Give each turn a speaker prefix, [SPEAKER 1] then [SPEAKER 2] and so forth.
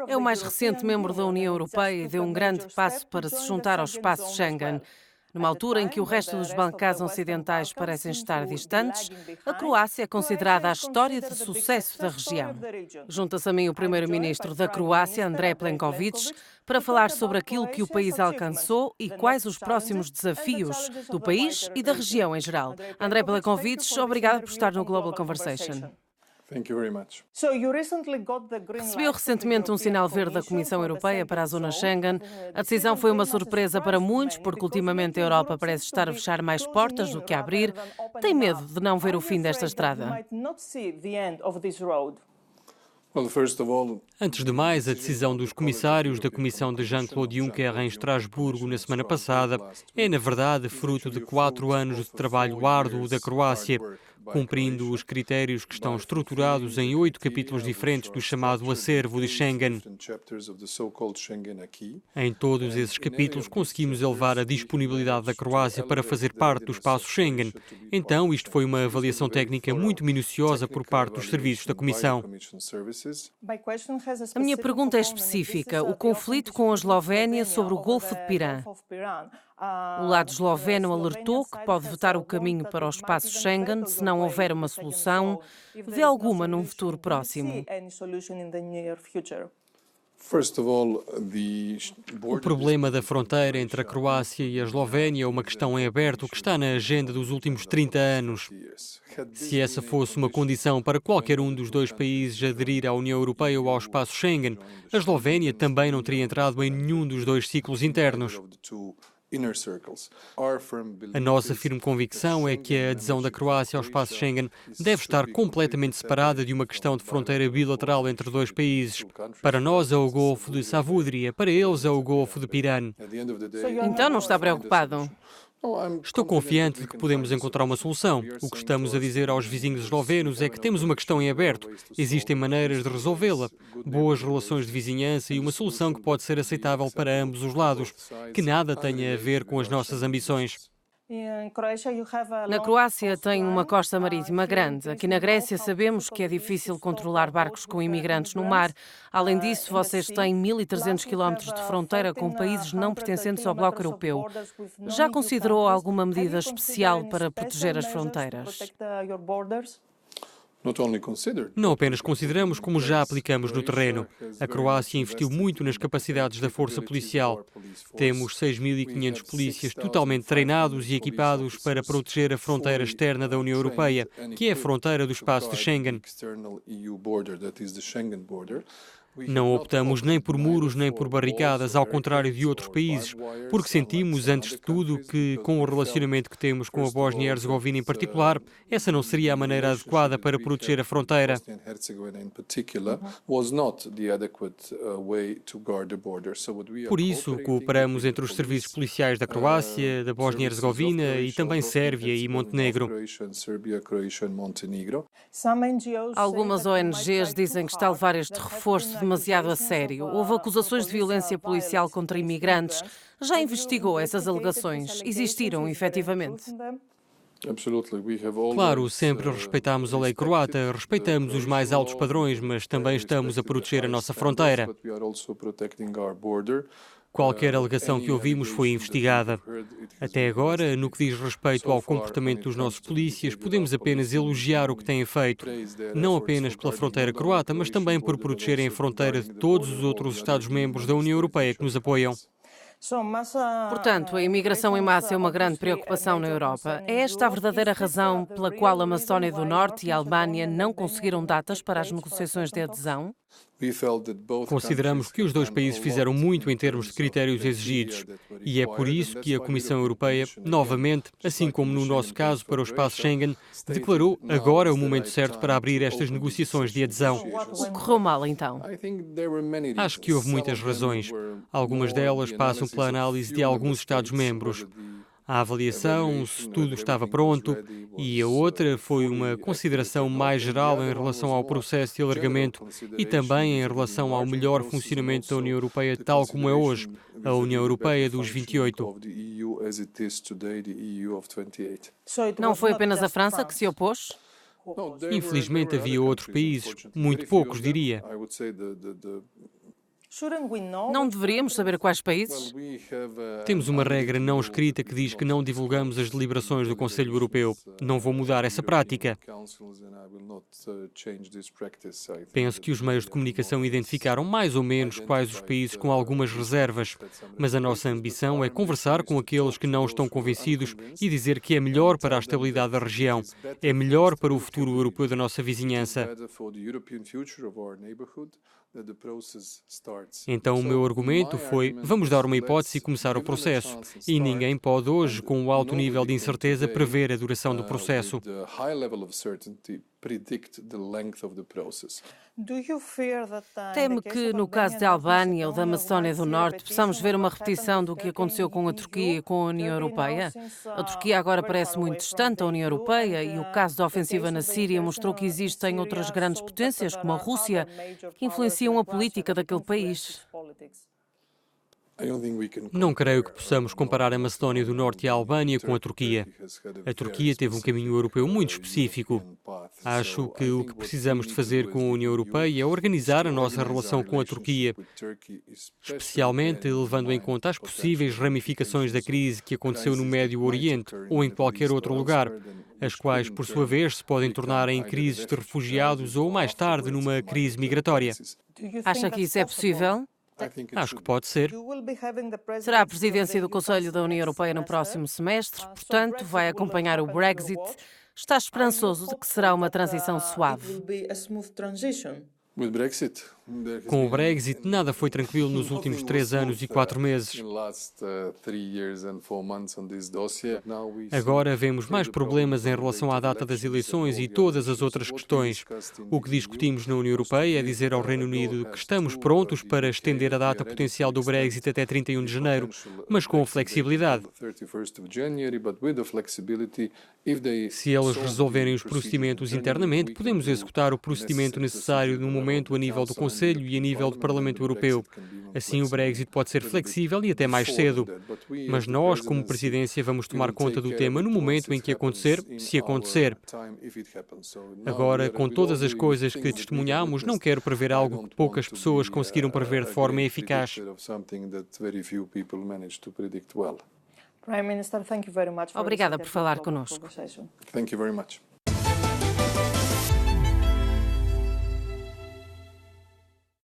[SPEAKER 1] É o mais recente membro da União Europeia e deu um grande passo para se juntar ao espaço Schengen. Numa altura em que o resto dos Balcãs ocidentais parecem estar distantes, a Croácia é considerada a história de sucesso da região. Junta-se a mim o primeiro-ministro da Croácia, Andrej Plenković, para falar sobre aquilo que o país alcançou e quais os próximos desafios do país e da região em geral. Andrej Plenković, obrigada por estar no Global Conversation.
[SPEAKER 2] Thank you very much.
[SPEAKER 1] Recebeu recentemente um sinal verde da Comissão Europeia para a zona Schengen. A decisão foi uma surpresa para muitos, porque ultimamente a Europa parece estar a fechar mais portas do que a abrir. Tem medo de não ver o fim desta estrada?
[SPEAKER 3] Antes de mais, a decisão dos comissários da Comissão de Jean-Claude Juncker em Estrasburgo na semana passada é, na verdade, fruto de 4 anos de trabalho árduo da Croácia, cumprindo os critérios que estão estruturados em 8 capítulos diferentes do chamado acervo de Schengen. Em todos esses capítulos conseguimos elevar a disponibilidade da Croácia para fazer parte do espaço Schengen. Então, isto foi uma avaliação técnica muito minuciosa por parte dos serviços da Comissão.
[SPEAKER 1] A minha pergunta é específica. O conflito com a Eslovénia sobre o Golfo de Pirã. O lado esloveno alertou que pode vetar o caminho para o espaço Schengen se não houver uma solução. Vê alguma num futuro próximo?
[SPEAKER 3] O problema da fronteira entre a Croácia e a Eslovénia é uma questão em aberto que está na agenda dos últimos 30 anos. Se essa fosse uma condição para qualquer um dos dois países aderir à União Europeia ou ao espaço Schengen, a Eslovénia também não teria entrado em nenhum dos dois ciclos internos. A nossa firme convicção é que a adesão da Croácia ao espaço Schengen deve estar completamente separada de uma questão de fronteira bilateral entre dois países. Para nós é o Golfo de Savudrija, para eles é o Golfo de Pirã.
[SPEAKER 1] Então não está preocupado?
[SPEAKER 3] Estou confiante de que podemos encontrar uma solução. O que estamos a dizer aos vizinhos eslovenos é que temos uma questão em aberto. Existem maneiras de resolvê-la. Boas relações de vizinhança e uma solução que pode ser aceitável para ambos os lados, que nada tenha a ver com as nossas ambições.
[SPEAKER 1] Na Croácia tem uma costa marítima grande. Aqui na Grécia sabemos que é difícil controlar barcos com imigrantes no mar. Além disso, vocês têm 1.300 quilómetros de fronteira com países não pertencentes ao Bloco Europeu. Já considerou alguma medida especial para proteger as fronteiras?
[SPEAKER 3] Não apenas consideramos, como já aplicamos no terreno. A Croácia investiu muito nas capacidades da força policial. Temos 6.500 polícias totalmente treinados e equipados para proteger a fronteira externa da União Europeia, que é a fronteira do espaço de Schengen. Não optamos nem por muros nem por barricadas, ao contrário de outros países, porque sentimos, antes de tudo, que, com o relacionamento que temos com a Bósnia e Herzegovina em particular, essa não seria a maneira adequada para proteger a fronteira. Por isso, cooperamos entre os serviços policiais da Croácia, da Bósnia e Herzegovina e também Sérvia e Montenegro.
[SPEAKER 1] Algumas ONGs dizem que está a levar este reforço demasiado a sério. Houve acusações de violência policial contra imigrantes. Já investigou essas alegações? Existiram, efetivamente?
[SPEAKER 3] Claro, sempre respeitamos a lei croata, respeitamos os mais altos padrões, mas também estamos a proteger a nossa fronteira. Qualquer alegação que ouvimos foi investigada. Até agora, no que diz respeito ao comportamento dos nossos polícias, podemos apenas elogiar o que têm feito, não apenas pela fronteira croata, mas também por protegerem a fronteira de todos os outros Estados-membros da União Europeia que nos apoiam.
[SPEAKER 1] Portanto, a imigração em massa é uma grande preocupação na Europa. É esta a verdadeira razão pela qual a Macedónia do Norte e a Albânia não conseguiram datas para as negociações de adesão?
[SPEAKER 3] Consideramos que os dois países fizeram muito em termos de critérios exigidos e é por isso que a Comissão Europeia, novamente, assim como no nosso caso para o espaço Schengen, declarou agora o momento certo para abrir estas negociações de adesão.
[SPEAKER 1] O que correu mal, então?
[SPEAKER 3] Acho que houve muitas razões. Algumas delas passam pela análise de alguns Estados-membros. A avaliação, se tudo estava pronto, e a outra foi uma consideração mais geral em relação ao processo de alargamento e também em relação ao melhor funcionamento da União Europeia tal como é hoje, a União Europeia dos 28.
[SPEAKER 1] Não foi apenas a França que se opôs?
[SPEAKER 3] Infelizmente havia outros países, muito poucos, diria.
[SPEAKER 1] Não deveríamos saber quais países?
[SPEAKER 3] Temos uma regra não escrita que diz que não divulgamos as deliberações do Conselho Europeu. Não vou mudar essa prática. Penso que os meios de comunicação identificaram mais ou menos quais os países com algumas reservas, mas a nossa ambição é conversar com aqueles que não estão convencidos e dizer que é melhor para a estabilidade da região, é melhor para o futuro europeu da nossa vizinhança. Então o meu argumento foi: vamos dar uma hipótese e começar o processo. E ninguém pode hoje, com um alto nível de incerteza, prever a duração do processo.
[SPEAKER 1] Teme que, no caso da Albânia ou da Macedónia do Norte, possamos ver uma repetição do que aconteceu com a Turquia e com a União Europeia? A Turquia agora parece muito distante da União Europeia e o caso da ofensiva na Síria mostrou que existem outras grandes potências, como a Rússia, que influenciam a política daquele país.
[SPEAKER 3] Não creio que possamos comparar a Macedónia do Norte e a Albânia com a Turquia. A Turquia teve um caminho europeu muito específico. Acho que o que precisamos de fazer com a União Europeia é organizar a nossa relação com a Turquia, especialmente levando em conta as possíveis ramificações da crise que aconteceu no Médio Oriente ou em qualquer outro lugar, as quais, por sua vez, se podem tornar em crises de refugiados ou, mais tarde, numa crise migratória.
[SPEAKER 1] Acha que isso é possível?
[SPEAKER 3] Acho que pode ser.
[SPEAKER 1] Será a presidência do Conselho da União Europeia no próximo semestre, portanto, vai acompanhar o Brexit. Está esperançoso de que será uma transição suave?
[SPEAKER 3] Com o Brexit, nada foi tranquilo nos últimos 3 anos e 4 meses. Agora vemos mais problemas em relação à data das eleições e todas as outras questões. O que discutimos na União Europeia é dizer ao Reino Unido que estamos prontos para estender a data potencial do Brexit até 31 de janeiro, mas com flexibilidade. Se eles resolverem os procedimentos internamente, podemos executar o procedimento necessário no momento a nível do Conselho e a nível do Parlamento Europeu. Assim, o Brexit pode ser flexível e até mais cedo. Mas nós, como presidência, vamos tomar conta do tema no momento em que acontecer, se acontecer. Agora, com todas as coisas que testemunhamos, não quero prever algo que poucas pessoas conseguiram prever de forma eficaz.
[SPEAKER 1] Obrigada por falar conosco.
[SPEAKER 2] Thank you very much.